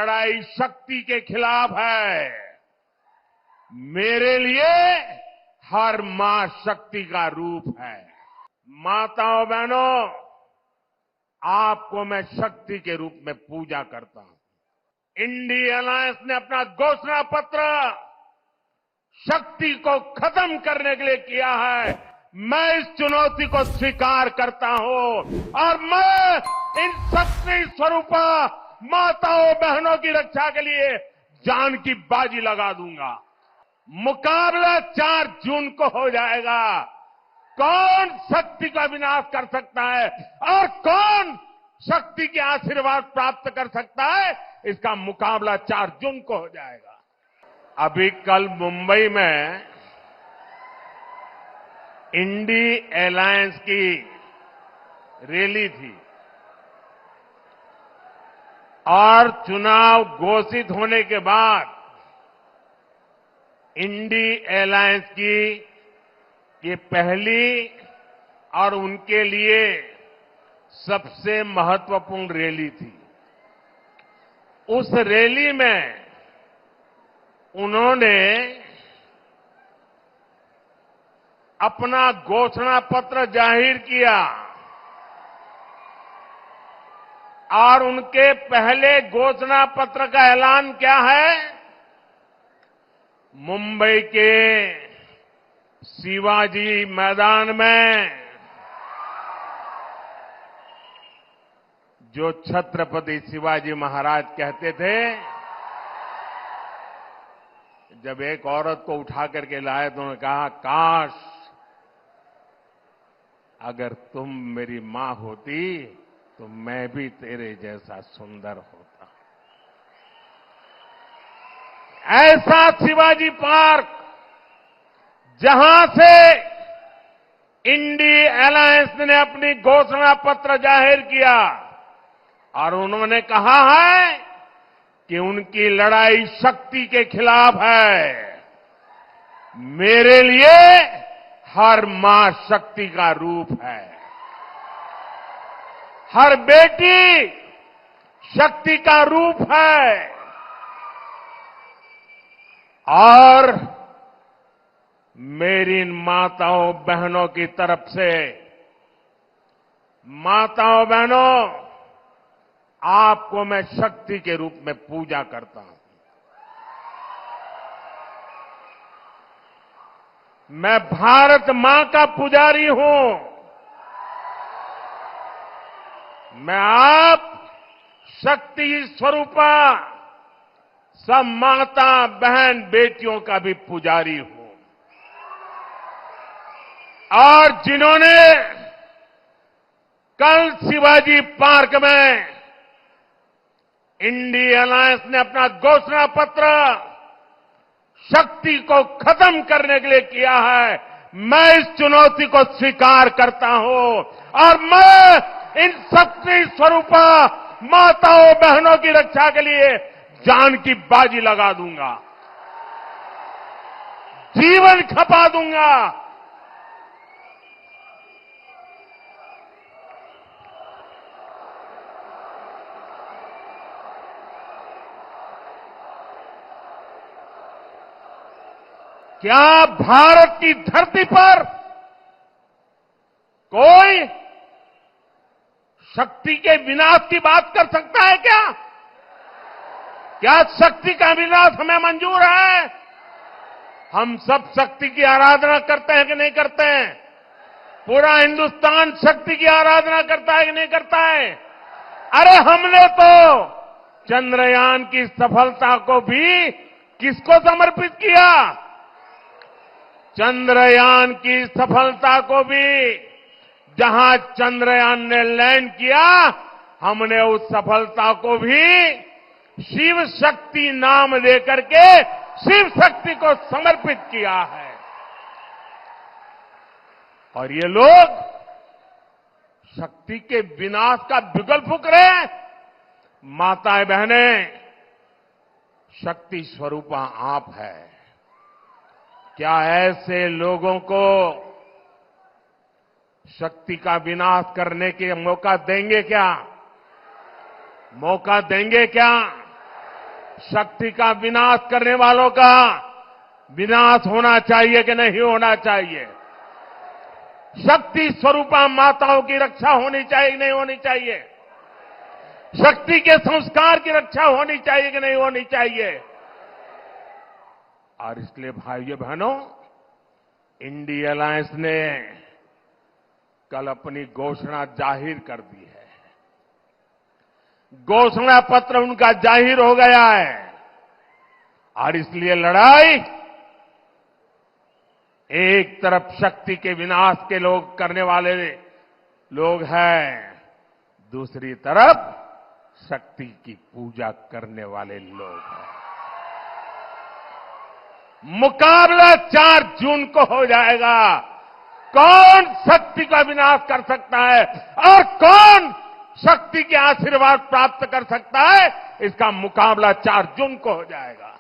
लड़ाई शक्ति के खिलाफ है। मेरे लिए हर मां शक्ति का रूप है। माताओं बहनों, आपको मैं शक्ति के रूप में पूजा करता हूं। इंडिया अलायंस ने अपना घोषणा पत्र शक्ति को खत्म करने के लिए किया है। मैं इस चुनौती को स्वीकार करता हूं और मैं इन शक्ति स्वरूपा माताओं बहनों की रक्षा के लिए जान की बाजी लगा दूंगा। मुकाबला 4 जून को हो जाएगा। कौन शक्ति का विनाश कर सकता है और कौन शक्ति के आशीर्वाद प्राप्त कर सकता है, इसका मुकाबला 4 जून को हो जाएगा। अभी कल मुंबई में इंडी अलायंस की रैली थी और चुनाव घोषित होने के बाद इंडी अलायंस की ये पहली और उनके लिए सबसे महत्वपूर्ण रैली थी। उस रैली में उन्होंने अपना घोषणा पत्र जाहिर किया और उनके पहले घोषणा पत्र का ऐलान क्या है? मुंबई के शिवाजी मैदान में जो छत्रपति शिवाजी महाराज कहते थे, जब एक औरत को उठा करके लाए तो उन्होंने कहा, काश अगर तुम मेरी मां होती तो मैं भी तेरे जैसा सुंदर होता। ऐसा शिवाजी पार्क जहां से इंडी अलायंस ने अपनी घोषणा पत्र जाहिर किया और उन्होंने कहा है कि उनकी लड़ाई शक्ति के खिलाफ है। मेरे लिए हर मां शक्ति का रूप है। हर बेटी शक्ति का रूप है। और मेरी इन माताओं बहनों की तरफ से, माताओं बहनों, आपको मैं शक्ति के रूप में पूजा करता हूं। मैं भारत मां का पुजारी हूं। मैं आप शक्ति स्वरूपा सब माता बहन बेटियों का भी पुजारी हूं। और जिन्होंने कल शिवाजी पार्क में इंडी अलायंस ने अपना घोषणा पत्र शक्ति को खत्म करने के लिए किया है, मैं इस चुनौती को स्वीकार करता हूं और मैं इन शक्ति स्वरूपा माताओं बहनों की रक्षा के लिए जान की बाजी लगा दूंगा, जीवन खपा दूंगा। क्या भारत की धरती पर कोई शक्ति के विनाश की बात कर सकता है क्या? क्या शक्ति का विनाश हमें मंजूर है? हम सब शक्ति की आराधना करते हैं कि नहीं करते हैं? पूरा हिंदुस्तान शक्ति की आराधना करता है कि नहीं करता है? अरे हमने तो चंद्रयान की सफलता को भी किसको समर्पित किया? चंद्रयान की सफलता को भी, जहां चंद्रयान ने लैंड किया, हमने उस सफलता को भी शिव शक्ति नाम देकर के शिव शक्ति को समर्पित किया है। और ये लोग शक्ति के विनाश का बिगुल फूंक रहे हैं। माताएं बहनें, शक्ति स्वरूपा आप है। क्या ऐसे लोगों को शक्ति का विनाश करने के मौका देंगे क्या? मौका देंगे क्या? शक्ति का विनाश करने वालों का विनाश होना चाहिए कि नहीं होना चाहिए? शक्ति स्वरूपा माताओं की रक्षा होनी चाहिए कि नहीं होनी चाहिए? शक्ति के संस्कार की रक्षा होनी चाहिए कि नहीं होनी चाहिए? और इसलिए भाइयों बहनों, इंडिया अलायंस ने कल अपनी घोषणा जाहिर कर दी है। घोषणा पत्र उनका जाहिर हो गया है और इसलिए लड़ाई एक तरफ शक्ति के विनाश के लोग करने वाले लोग हैं, दूसरी तरफ शक्ति की पूजा करने वाले लोग हैं। मुकाबला 4 जून को हो जाएगा। कौन शक्ति का विनाश कर सकता है और कौन शक्ति के आशीर्वाद प्राप्त कर सकता है, इसका मुकाबला 4 जून को हो जाएगा।